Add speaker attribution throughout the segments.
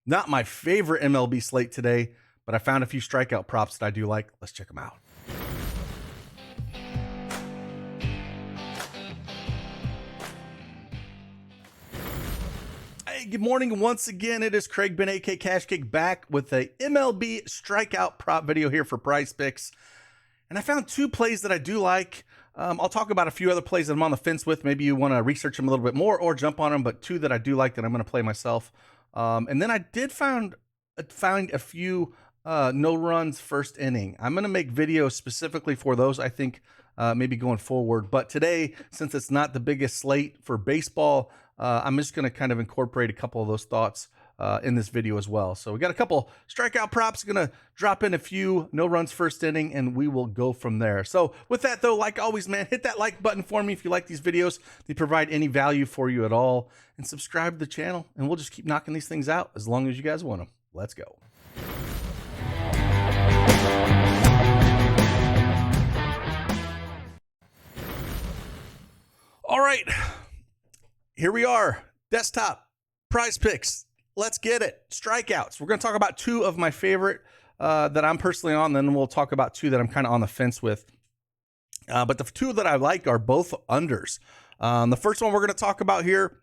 Speaker 1: Not my favorite MLB slate today, but I found a few strikeout props that I do like. Let's check them out. Hey, good morning. Once again, it is Craig Ben, aka Cash Cake, back with a MLB strikeout prop video here for Prizepicks. And I found two plays that I do like. I'll talk about a few other plays that I'm on the fence with. Maybe you want to research them a little bit more or jump on them, but two that I do like that I'm going to play myself. And then I did find a few no runs first inning. I'm going to make videos specifically for those, I think, maybe going forward. But today, since it's not the biggest slate for baseball, I'm just going to kind of incorporate a couple of those thoughts in this video as well. So we got a couple strikeout props, going to drop in a few no runs first inning, and we will go from there. So with that though, like always, man, hit that like button for me if you like these videos, if they provide any value for you at all, and subscribe to the channel, and we'll just keep knocking these things out as long as you guys want them. Let's go. All right, here we are, desktop, Prizepicks. Let's get it. Strikeouts. We're going to talk about two of my favorite that I'm personally on. Then we'll talk about two that I'm kind of on the fence with. But the two that I like are both unders. The first one we're going to talk about here,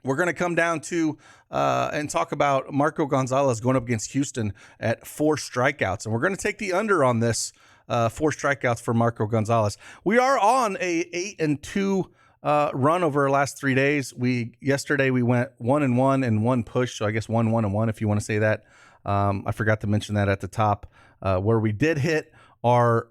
Speaker 1: we're going to come down to and talk about Marco Gonzales going up against Houston at 4 strikeouts. And we're going to take the under on this 4 strikeouts for Marco Gonzales. We are on a 8-2 run over our last 3 days. Yesterday we went 1-1 and 1 push, so I guess 1-1-1 if you want to say that. I forgot to mention that at the top, where we did hit our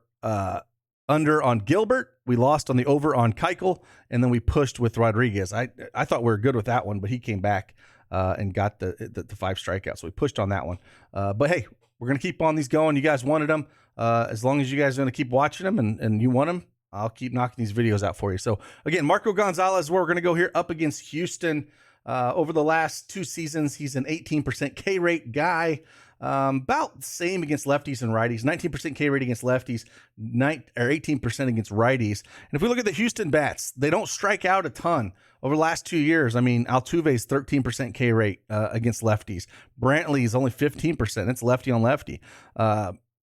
Speaker 1: under on Gilbert, we lost on the over on Keuchel, and then we pushed with Rodriguez. I thought we were good with that one, but he came back and got the 5 strikeouts, so we pushed on that one. But hey, we're gonna keep on these going. You guys wanted them. As long as you guys are gonna keep watching them and you want them, I'll keep knocking these videos out for you. So again, Marco Gonzales, where we're going to go here up against Houston. Over the last 2 seasons, he's an 18% K rate guy. About the same against lefties and righties. 19% K rate against lefties, 18% against righties. And if we look at the Houston bats, they don't strike out a ton over the last 2 years. I mean, Altuve's 13% K rate against lefties. Brantley's only 15%. It's lefty on lefty.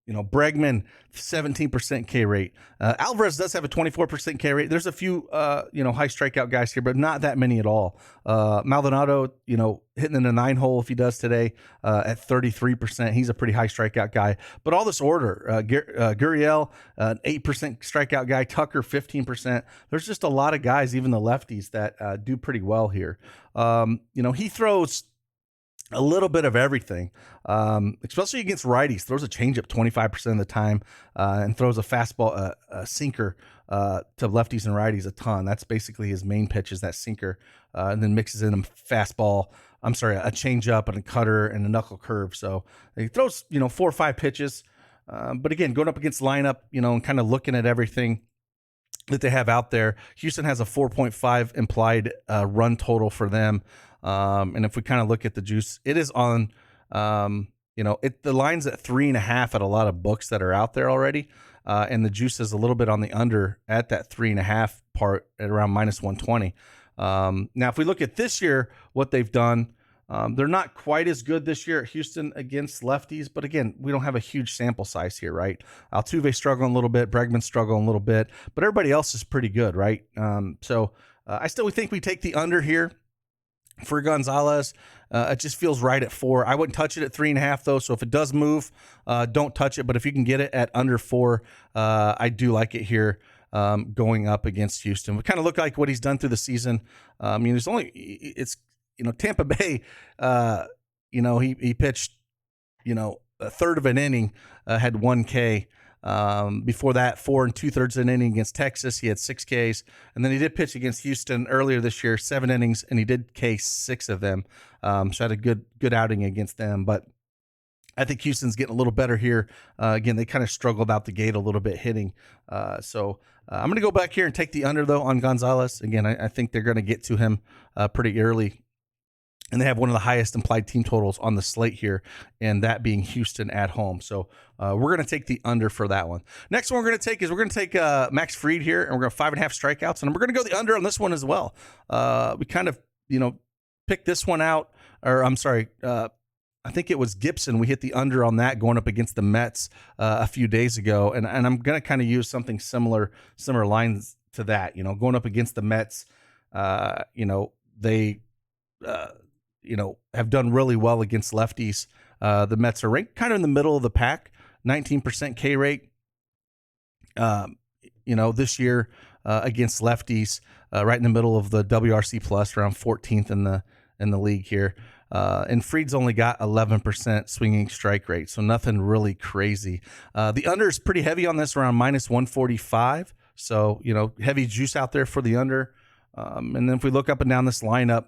Speaker 1: Bregman, 17% K rate. Alvarez does have a 24% K rate. There's a few, high strikeout guys here, but not that many at all. Maldonado, hitting in the 9 hole if he does today at 33%. He's a pretty high strikeout guy. But all this order, Gurriel, an 8% strikeout guy. Tucker, 15%. There's just a lot of guys, even the lefties, that do pretty well here. He throws a little bit of everything, especially against righties. Throws a changeup 25% of the time, and throws a fastball, a sinker to lefties and righties a ton. That's basically his main pitch, is that sinker, and then mixes in a fastball. A changeup and a cutter and a knuckle curve. So he throws 4 or 5 pitches. But again, going up against lineup, and kind of looking at everything that they have out there, Houston has a 4.5 implied run total for them. And if we kind of look at the juice, it is on, the line's at 3.5 at a lot of books that are out there already. And the juice is a little bit on the under at that 3.5 part at around -120. Now, if we look at this year, what they've done, they're not quite as good this year at Houston against lefties, but again, we don't have a huge sample size here, right? Altuve struggling a little bit, Bregman struggling a little bit, but everybody else is pretty good, right? So I still think we take the under here for Gonzales. It just feels right at 4. I wouldn't touch it at 3.5 though. So if it does move, don't touch it. But if you can get it at under 4, I do like it here. Going up against Houston, we kind of look like what he's done through the season. Tampa Bay, he pitched, a third of an inning, had 1 K. Before that, 4 2/3 an inning against Texas. He had 6 Ks. And then he did pitch against Houston earlier this year, 7 innings, and he did K 6 of them. So had a good outing against them. But I think Houston's getting a little better here. Again, they kind of struggled out the gate a little bit hitting. So I'm going to go back here and take the under, though, on Gonzales. Again, I think they're going to get to him pretty early. And they have one of the highest implied team totals on the slate here, and that being Houston at home. So we're going to take the under for that one. Next one we're going to take Max Fried here, and we're going to 5.5 strikeouts, and we're going to go the under on this one as well. We kind of, picked this one out, or I'm sorry, I think it was Gibson. We hit the under on that going up against the Mets a few days ago, and I'm gonna kind of use something similar lines to that. Going up against the Mets, they have done really well against lefties. The Mets are ranked kind of in the middle of the pack, 19% K rate. This year against lefties, right in the middle of the WRC plus, around 14th in the league here. And Fried's only got 11% swinging strike rate, so nothing really crazy. The under is pretty heavy on this, around minus 145. So, heavy juice out there for the under. And then if we look up and down this lineup,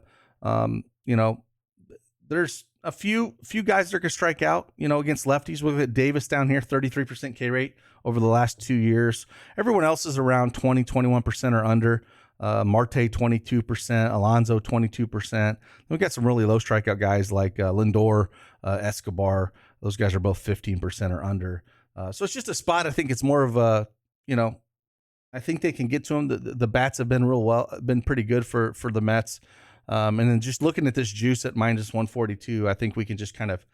Speaker 1: there's a few guys that can strike out, against lefties. We'll look at Davis down here, 33% K rate over the last 2 years. Everyone else is around 21% or under. Marte 22%, Alonso 22%. We've got some really low strikeout guys like Lindor, Escobar. Those guys are both 15% or under. So it's just a spot. I think it's more of a, I think they can get to them. The bats have been pretty good for the Mets. And then just looking at this juice at minus 142, I think we can just kind of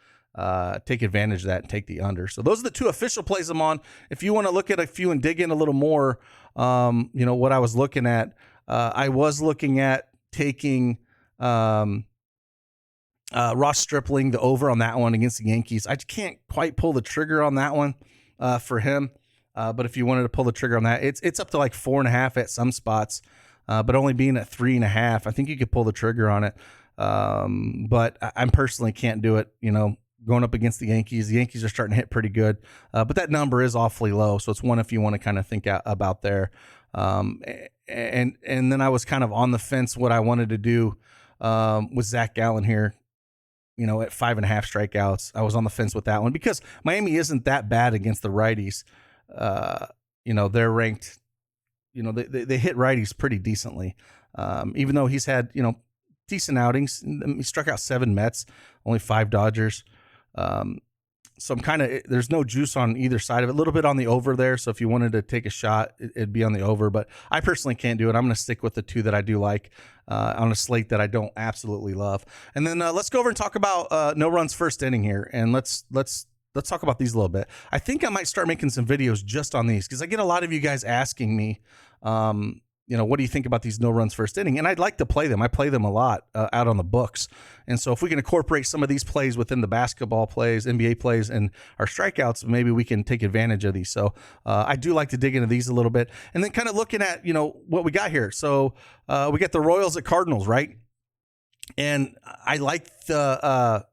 Speaker 1: take advantage of that and take the under. So those are the two official plays I'm on. If you want to look at a few and dig in a little more, what I was looking at, I was looking at taking Ross Stripling, the over on that one against the Yankees. I can't quite pull the trigger on that one for him. But if you wanted to pull the trigger on that, it's up to like 4.5 at some spots. But only being at 3.5, I think you could pull the trigger on it. But I personally can't do it, going up against the Yankees. The Yankees are starting to hit pretty good. But that number is awfully low. So it's one if you want to kind of think about there. And then I was kind of on the fence what I wanted to do with Zach Gallen here, at 5.5 strikeouts. I was on the fence with that one because Miami isn't that bad against the righties. They're ranked, they hit righties pretty decently. Even though he's had, decent outings. He struck out 7 Mets, only 5 Dodgers. So I'm there's no juice on either side of it. A little bit on the over there. So if you wanted to take a shot, it'd be on the over. But I personally can't do it. I'm going to stick with the two that I do like on a slate that I don't absolutely love. And then let's go over and talk about no runs first inning here. And let's talk about these a little bit. I think I might start making some videos just on these because I get a lot of you guys asking me, what do you think about these no runs first inning? And I'd like to play them. I play them a lot out on the books. And so if we can incorporate some of these plays within the basketball plays, NBA plays, and our strikeouts, maybe we can take advantage of these. So I do like to dig into these a little bit. And then kind of looking at, what we got here. So we got the Royals at Cardinals, right? And I like the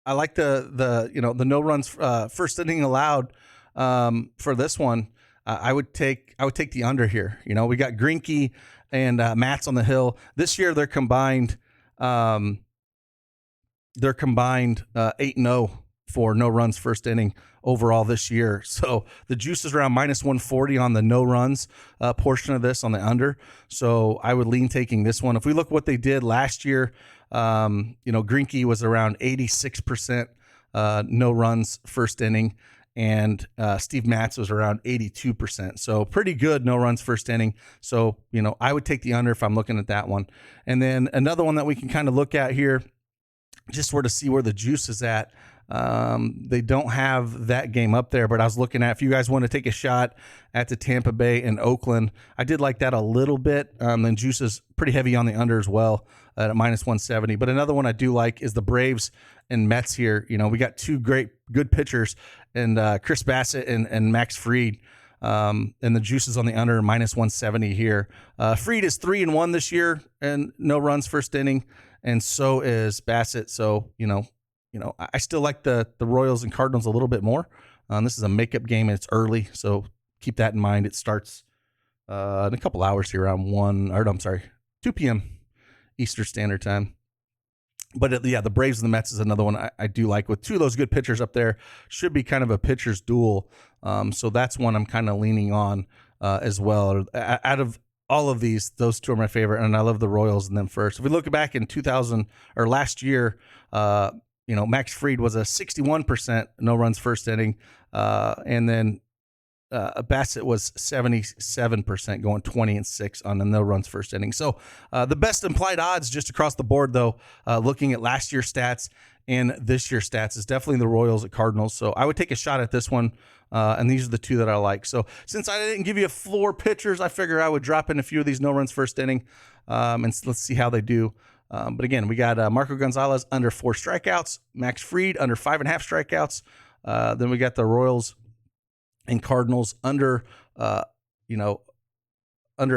Speaker 1: no runs first inning allowed for this one. I would take the under here. We got Greinke and Matz on the hill this year. They're combined 8-0 for no runs first inning overall this year. So the juice is around minus 140 on the no runs portion of this on the under. So I would lean taking this one. If we look what they did last year, Greinke was around 86% no runs first inning. And Steve Matz was around 82%. So pretty good no runs first inning. So, I would take the under if I'm looking at that one. And then another one that we can kind of look at here, just sort of see where the juice is at. They don't have that game up there, but I was looking at, if you guys want to take a shot at the Tampa Bay and Oakland, I did like that a little bit. Then juice is pretty heavy on the under as well at minus 170. But another one I do like is the Braves and Mets here. We got two good pitchers and Chris Bassett and Max Fried. And the juice is on the under minus 170 here. Fried is 3-1 this year and no runs first inning. And so is Bassett. So, I still like the Royals and Cardinals a little bit more. This is a makeup game and it's early. So keep that in mind. It starts in a couple hours here around 2 p.m. Eastern Standard Time. But the Braves and the Mets is another one I do like with two of those good pitchers up there. Should be kind of a pitcher's duel. So that's one I'm kind of leaning on as well. Out of all of these, those two are my favorite, and I love the Royals and them first. If we look back in 2000 or last year, Max Fried was a 61% no runs first inning, and then Bassett was 77% going 20-6 on the no runs first inning. So the best implied odds just across the board, though, looking at last year's stats and this year's stats, is definitely the Royals at Cardinals. So I would take a shot at this one. And these are the two that I like. So since I didn't give you floor pitchers, I figure I would drop in a few of these no runs first inning, and let's see how they do. But again, we got Marco Gonzales under 4 strikeouts, Max Fried under 5.5 strikeouts. Then we got the Royals and Cardinals under, under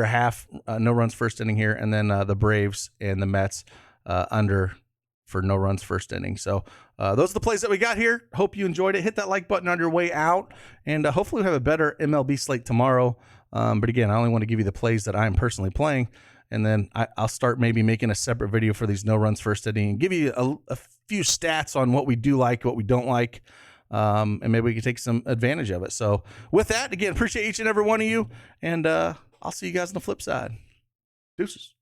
Speaker 1: a half, no runs first inning here, and then the Braves and the Mets under for no runs first inning. So those are the plays that we got here. Hope you enjoyed it. Hit that like button on your way out, and hopefully we'll have a better MLB slate tomorrow. But again, I only want to give you the plays that I'm personally playing, and then I'll start maybe making a separate video for these no runs first inning and give you a few stats on what we do like, what we don't like, and maybe we can take some advantage of it. So with that, again, appreciate each and every one of you, and I'll see you guys on the flip side. Deuces.